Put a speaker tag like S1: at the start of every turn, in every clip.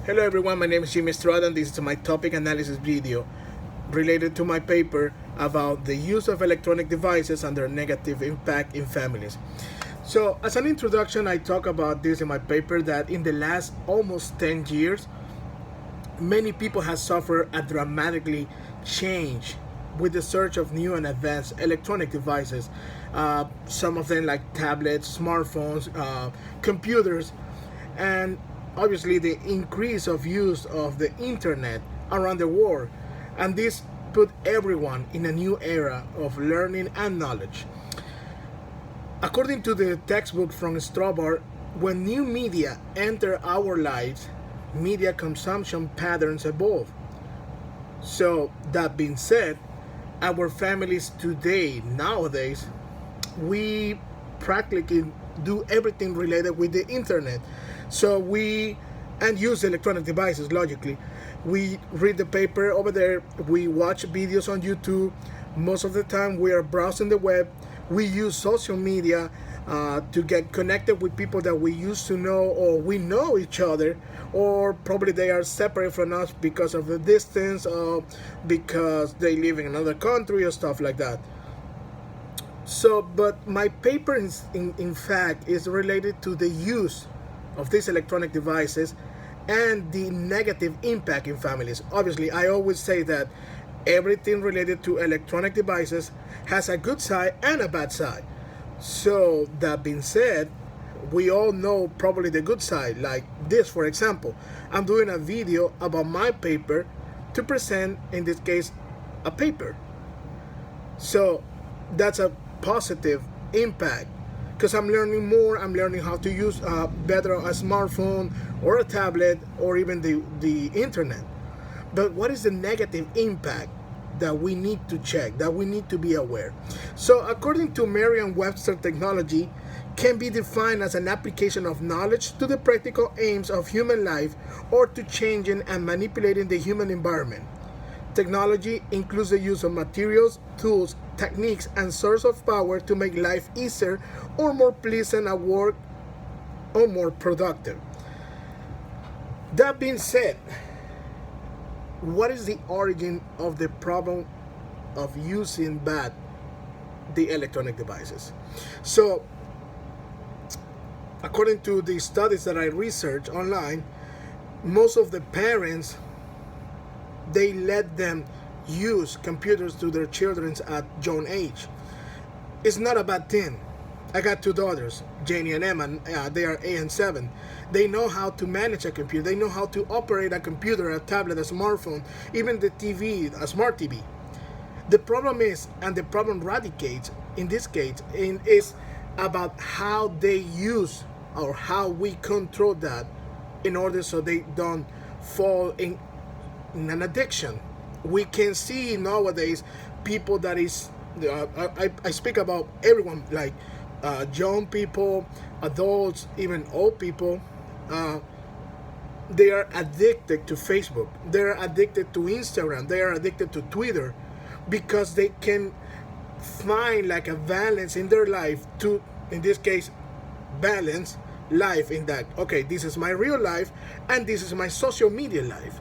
S1: Hello everyone, my name is Estrada and this is my topic analysis video related to my paper about the use of electronic devices and their negative impact in families. So as an introduction, I talk about this in my paper that in the last almost 10 years, many people have suffered a dramatically change with the surge of new and advanced electronic devices. Some of them like tablets, smartphones, computers, and obviously the increase of use of the internet around the world. And this put everyone in a new era of learning and knowledge. According to the textbook from Estrada, when new media enter our lives, media consumption patterns evolve. So that being said, our families today, nowadays, we practically do everything related with the internet. So we and use electronic devices logically. We read the paper over there, we watch videos on YouTube. Most of the time we are browsing the web. We use social media to get connected with people that we used to know, or we know each other, or probably they are separate from us because of the distance, or because they live in another country or stuff like that. So, but my paper in fact is related to the use of these electronic devices and the negative impact in families. Obviously, I always say that everything related to electronic devices has a good side and a bad side. So that being said, we all know probably the good side, like this for example. I'm doing a video about my paper to present, in this case, a paper. So that's a positive impact because I'm learning more. I'm learning how to use better a smartphone or a tablet or even the internet. But what is the negative impact that we need to check, that we need to be aware? So according to Merriam-Webster, technology can be defined as an application of knowledge to the practical aims of human life or to changing and manipulating the human environment. Technology includes the use of materials, tools, techniques, and source of power to make life easier or more pleasant at work or more productive. That being said, what is the origin of the problem of using bad the electronic devices? So, according to the studies that I researched online, most of the parents, they let them use computers to their children at young age. It's not a bad thing. I got two daughters, Janie and Emma. They are 8 and 7. They know how to manage a computer. They know how to operate a computer, a tablet, a smartphone, even the TV, a smart TV. The problem is, and the problem radicates in this case, is about how they use or how we control that in order so they don't fall in an addiction. We can see nowadays people that is, I speak about everyone, like young people, adults, even old people. They are addicted to Facebook. They are addicted to Instagram. They are addicted to Twitter because they can find like a balance in their life to, in this case, balance life in that, okay, this is my real life and this is my social media life.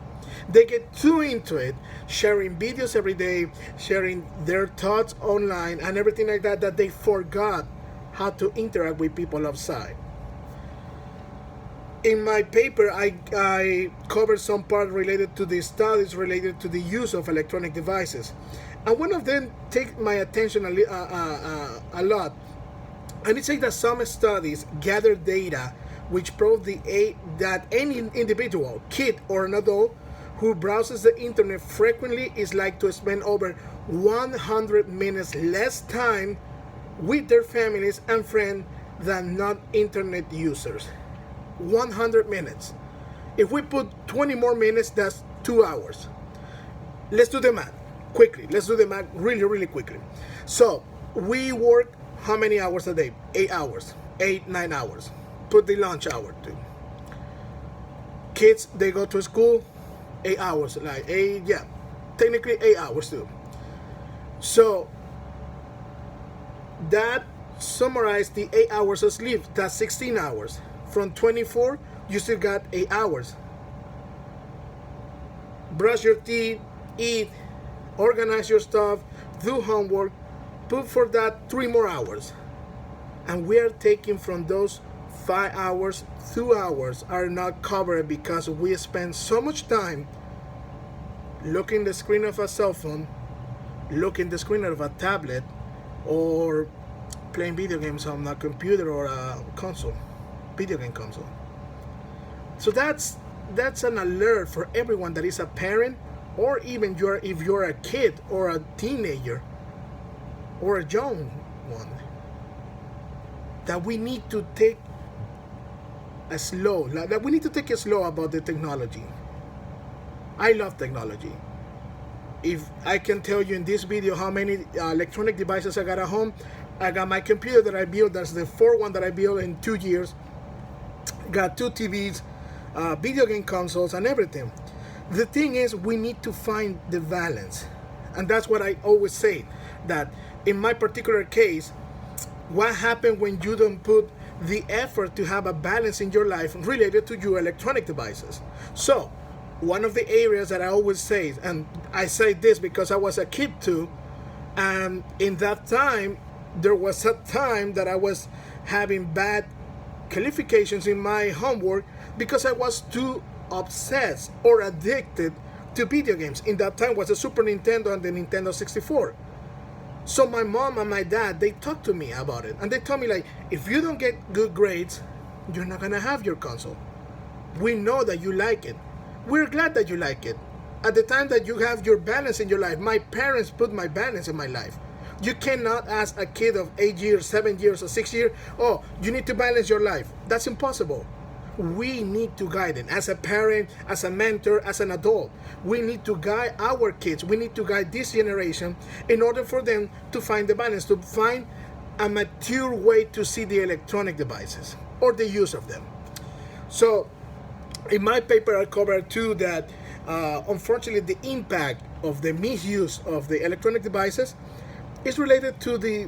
S1: They get too into it, sharing videos every day, sharing their thoughts online and everything like that, that they forgot how to interact with people outside. In my paper, I covered some part related to the studies related to the use of electronic devices. And one of them take my attention a lot. And it says that some studies gather data which prove that any individual, kid or an adult, who browses the internet frequently is like to spend over 100 minutes less time with their families and friends than non-internet users. 100 minutes. If we put 20 more minutes, that's 2 hours. Let's do the math quickly. Let's do the math really quickly. So we work how many hours a day? 8 hours. 9 hours. Put the lunch hour too. Kids, they go to school 8 hours, like 8, yeah, technically 8 hours too. So that summarized the 8 hours of sleep. That's 16 hours. From 24, you still got 8 hours. brush your teeth, eat, organize your stuff, do homework, put for that 3 more hours. And we are taking from those 5 hours, 2 hours are not covered because we spend so much time looking the screen of a cell phone, looking the screen of a tablet, or playing video games on a computer or a console, video game console. So that's an alert for everyone that is a parent, or even if you're a kid or a teenager or a young one, that we need to take a slow, that we need to take it slow about the technology. I love technology. If I can tell you in this video how many electronic devices I got at home, I got my computer that I built. That's the fourth one that I built in 2 years. Got 2 TVs, video game consoles, and everything. The thing is, we need to find the balance. And that's what I always say, that in my particular case, what happens when you don't put the effort to have a balance in your life related to your electronic devices? So, one of the areas that I always say, and I say this because I was a kid too, and in that time, there was a time that I was having bad qualifications in my homework because I was too obsessed or addicted to video games. In that time was the Super Nintendo and the Nintendo 64. So my mom and my dad, they talked to me about it, and they told me, like, if you don't get good grades, you're not gonna have your console. We know that you like it. We're glad that you like it. At the time that you have your balance in your life, my parents put my balance in my life. You cannot ask a kid of 8 years, 7 years, or 6 years, oh, you need to balance your life. That's impossible. We need to guide them. As a parent, as a mentor, as an adult, we need to guide our kids. We need to guide this generation in order for them to find the balance, to find a mature way to see the electronic devices or the use of them. So in my paper, I covered too that unfortunately the impact of the misuse of the electronic devices is related to the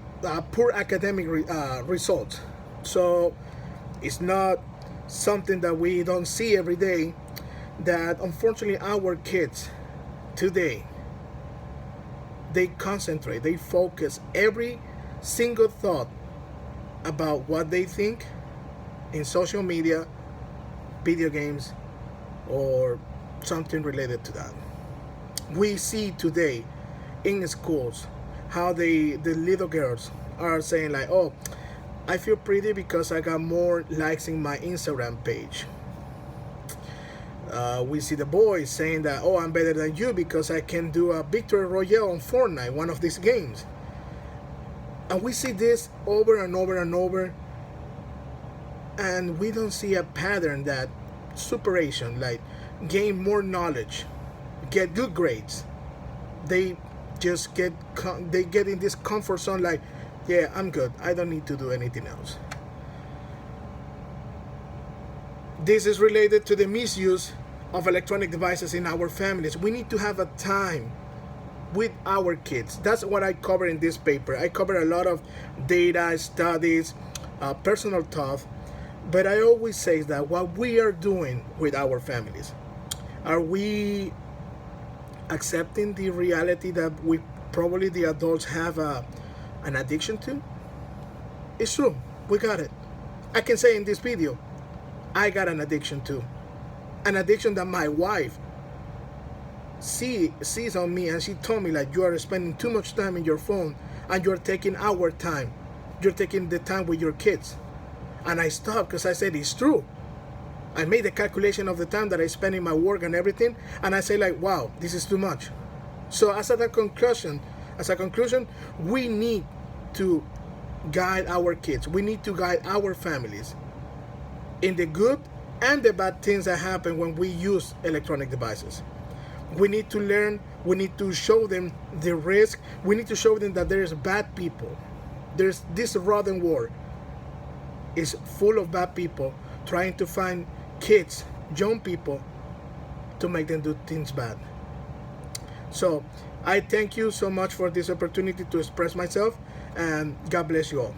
S1: poor academic results. So it's not something that we don't see every day, that unfortunately our kids today, they concentrate, they focus every single thought about what they think in social media, video games, or something related to that. We see today in schools how the little girls are saying, like, oh, I feel pretty because I got more likes in my Instagram page. We see the boys saying that, oh, I'm better than you because I can do a victory royale on Fortnite, one of these games. And we see this over and over and over, and we don't see a pattern that superation, like gain more knowledge, get good grades. They just get in this comfort zone, like, yeah, I'm good, I don't need to do anything else. This is related to the misuse of electronic devices in our families. We need to have a time with our kids. That's what I cover in this paper. I cover a lot of data, studies, personal stuff, but I always say that what we are doing with our families, are we accepting the reality that we probably the adults have an addiction to? It's true, we got it. I can say in this video, I got an addiction too. An addiction that my wife sees on me, and she told me, like, you are spending too much time in your phone and you're taking our time. You're taking the time with your kids. And I stopped because I said, it's true. I made the calculation of the time that I spend in my work and everything, and I say, like, wow, this is too much. So as a conclusion, we need to guide our kids. We need to guide our families in the good and the bad things that happen when we use electronic devices. We need to learn, we need to show them the risk, we need to show them that there's bad people. There's this rotten world is full of bad people trying to find kids, young people, to make them do things bad. So I thank you so much for this opportunity to express myself, and God bless you all.